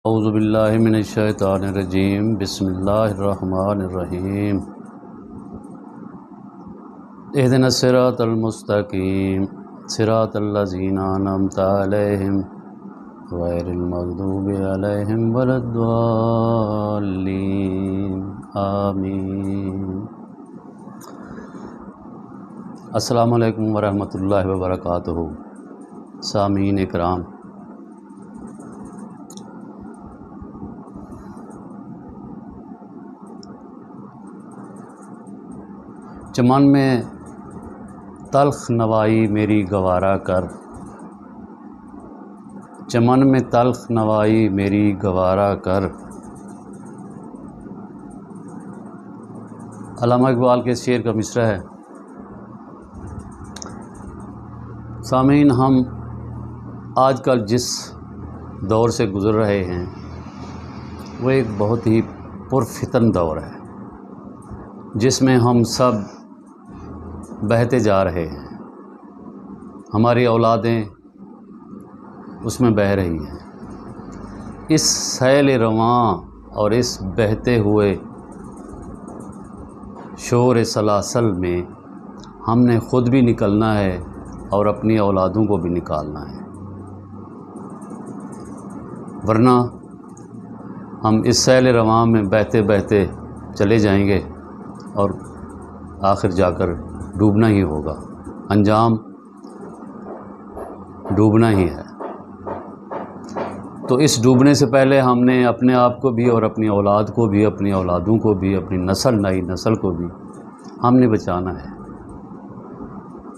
اعوذ باللہ من الشیطان الرجیم بسم اللہ الرحمن الرحیم اہدنا الصراط المستقیم صراط الذین انعمت علیہم غیر المغضوب علیہم ولا الضالین آمین۔ السلام علیکم ورحمۃ اللہ وبرکاتہ۔ سامعین اکرام، چمن میں تلخ نوائی میری گوارا کر، چمن میں تلخ نوائی میری گوارا کر۔ علامہ اقبال کے اس شعر کا مصرع ہے۔ سامعین، ہم آج کل جس دور سے گزر رہے ہیں وہ ایک بہت ہی پرفتن دور ہے، جس میں ہم سب بہتے جا رہے ہیں۔ ہماری اولادیں اس میں بہہ رہی ہیں۔ اس سیل رواں اور اس بہتے ہوئے شور سلاسل میں ہم نے خود بھی نکلنا ہے اور اپنی اولادوں کو بھی نکالنا ہے، ورنہ ہم اس سیل رواں میں بہتے بہتے چلے جائیں گے اور آخر جا کر ڈوبنا ہی ہوگا۔ انجام ڈوبنا ہی ہے۔ تو اس ڈوبنے سے پہلے ہم نے اپنے آپ کو بھی اور اپنی اولاد کو بھی، اپنی اولادوں کو بھی، اپنی نئی نسل کو بھی ہم نے بچانا ہے۔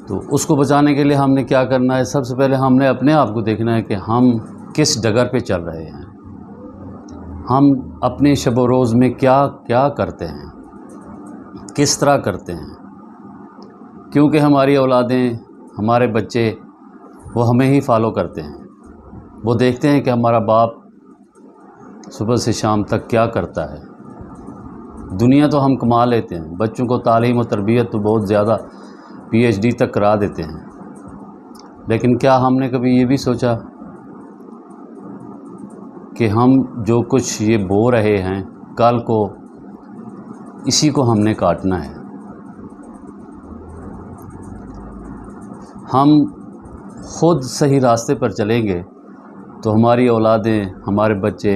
تو اس کو بچانے کے لیے ہم نے کیا کرنا ہے؟ سب سے پہلے ہم نے اپنے آپ کو دیکھنا ہے کہ ہم کس ڈگر پہ چل رہے ہیں، ہم اپنے شب و روز میں کیا کیا کرتے ہیں، کس طرح کرتے ہیں، کیونکہ ہماری اولادیں، ہمارے بچے وہ ہمیں ہی فالو کرتے ہیں۔ وہ دیکھتے ہیں کہ ہمارا باپ صبح سے شام تک کیا کرتا ہے۔ دنیا تو ہم کما لیتے ہیں، بچوں کو تعلیم و تربیت تو بہت زیادہ PhD تک کرا دیتے ہیں، لیکن کیا ہم نے کبھی یہ بھی سوچا کہ ہم جو کچھ یہ بو رہے ہیں کل کو اسی کو ہم نے کاٹنا ہے؟ ہم خود صحیح راستے پر چلیں گے تو ہماری اولادیں، ہمارے بچے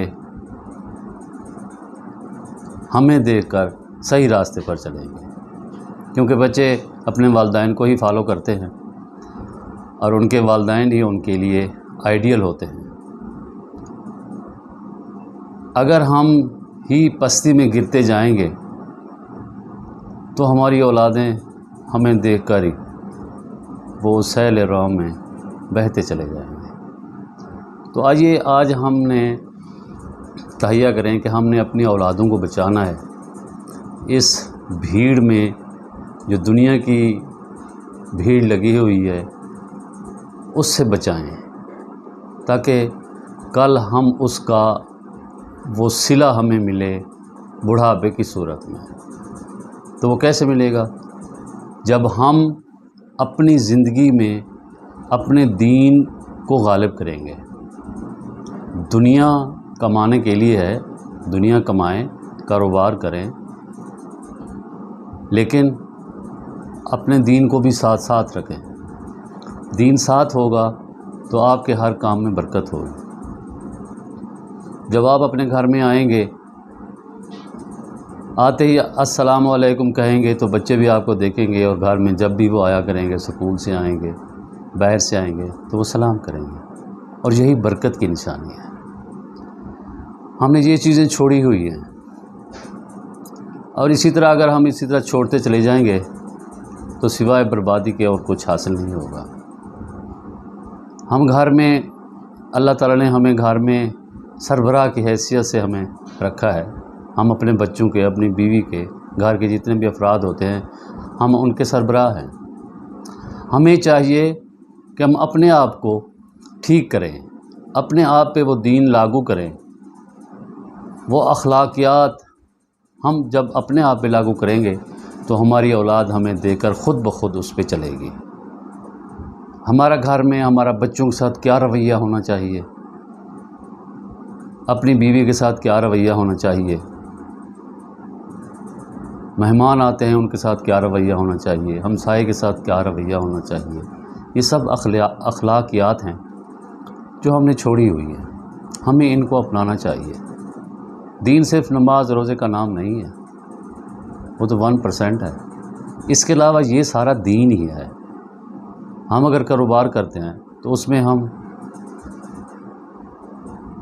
ہمیں دیکھ کر صحیح راستے پر چلیں گے، کیونکہ بچے اپنے والدین کو ہی فالو کرتے ہیں اور ان کے والدین ہی ان کے لیے آئیڈیل ہوتے ہیں۔ اگر ہم ہی پستی میں گرتے جائیں گے تو ہماری اولادیں ہمیں دیکھ کر ہی وہ سیل رواں میں بہتے چلے جائیں گے۔ تو آج ہم نے تہیہ کریں کہ ہم نے اپنی اولادوں کو بچانا ہے۔ اس بھیڑ میں جو دنیا کی بھیڑ لگی ہوئی ہے اس سے بچائیں، تاکہ کل ہم اس کا وہ صلہ ہمیں ملے بڑھاپے کی صورت میں۔ تو وہ کیسے ملے گا؟ جب ہم اپنی زندگی میں اپنے دین کو غالب کریں گے۔ دنیا کمانے کے لیے ہے، دنیا کمائیں، کاروبار کریں، لیکن اپنے دین کو بھی ساتھ ساتھ رکھیں۔ دین ساتھ ہوگا تو آپ کے ہر کام میں برکت ہوگی۔ جب آپ اپنے گھر میں آئیں گے، آتے ہی السلام علیکم کہیں گے تو بچے بھی آپ کو دیکھیں گے، اور گھر میں جب بھی وہ آیا کریں گے، سکول سے آئیں گے، باہر سے آئیں گے تو وہ سلام کریں گے، اور یہی برکت کی نشانی ہے۔ ہم نے یہ چیزیں چھوڑی ہوئی ہیں، اور اسی طرح اگر ہم اسی طرح چھوڑتے چلے جائیں گے تو سوائے بربادی کے اور کچھ حاصل نہیں ہوگا۔ ہم گھر میں، اللہ تعالیٰ نے ہمیں گھر میں سربراہ کی حیثیت سے ہمیں رکھا ہے۔ ہم اپنے بچوں کے، اپنی بیوی کے، گھر کے جتنے بھی افراد ہوتے ہیں ہم ان کے سربراہ ہیں۔ ہمیں چاہیے کہ ہم اپنے آپ کو ٹھیک کریں، اپنے آپ پہ وہ دین لاگو کریں، وہ اخلاقیات ہم جب اپنے آپ پہ لاگو کریں گے تو ہماری اولاد ہمیں دیکھ کر خود بخود اس پہ چلے گی۔ ہمارا گھر میں ہمارا بچوں کے ساتھ کیا رویہ ہونا چاہیے، اپنی بیوی کے ساتھ کیا رویہ ہونا چاہیے، مہمان آتے ہیں ان کے ساتھ کیا رویہ ہونا چاہیے، ہمسائے کے ساتھ کیا رویہ ہونا چاہیے، یہ سب اخلاقیات ہیں جو ہم نے چھوڑی ہوئی ہیں، ہمیں ان کو اپنانا چاہیے۔ دین صرف نماز روزے کا نام نہیں ہے، وہ تو 1% ہے، اس کے علاوہ یہ سارا دین ہی ہے۔ ہم اگر کاروبار کرتے ہیں تو اس میں ہم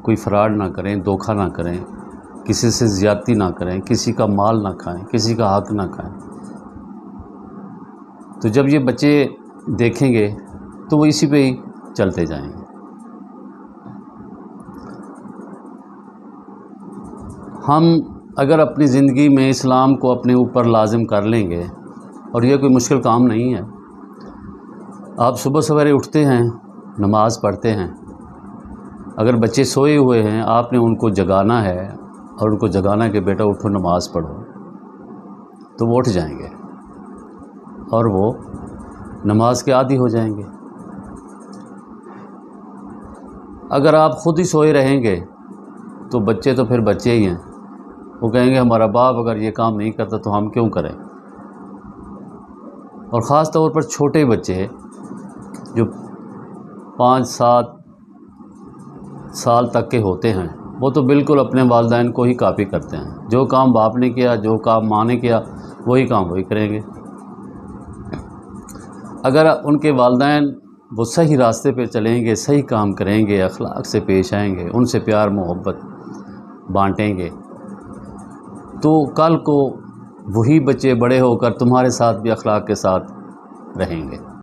کوئی فراڈ نہ کریں، دھوکہ نہ کریں، کسی سے زیادتی نہ کریں، کسی کا مال نہ کھائیں، کسی کا حق نہ کھائیں۔ تو جب یہ بچے دیکھیں گے تو وہ اسی پہ ہی چلتے جائیں گے۔ ہم اگر اپنی زندگی میں اسلام کو اپنے اوپر لازم کر لیں گے، اور یہ کوئی مشکل کام نہیں ہے، آپ صبح سویرے اٹھتے ہیں، نماز پڑھتے ہیں، اگر بچے سوئے ہوئے ہیں آپ نے ان کو جگانا ہے اور ان کو جگانا کہ بیٹا اٹھو نماز پڑھو، تو وہ اٹھ جائیں گے اور وہ نماز کے عادی ہو جائیں گے۔ اگر آپ خود ہی سوئے رہیں گے تو بچے تو پھر بچے ہی ہیں، وہ کہیں گے ہمارا باپ اگر یہ کام نہیں کرتا تو ہم کیوں کریں۔ اور خاص طور پر چھوٹے بچے جو 5-7 سال تک کے ہوتے ہیں، وہ تو بالکل اپنے والدین کو ہی کاپی کرتے ہیں، جو کام باپ نے کیا، جو کام ماں نے کیا، وہی کام وہی کریں گے۔ اگر ان کے والدین وہ صحیح راستے پہ چلیں گے، صحیح کام کریں گے، اخلاق سے پیش آئیں گے، ان سے پیار محبت بانٹیں گے، تو کل کو وہی بچے بڑے ہو کر تمہارے ساتھ بھی اخلاق کے ساتھ رہیں گے۔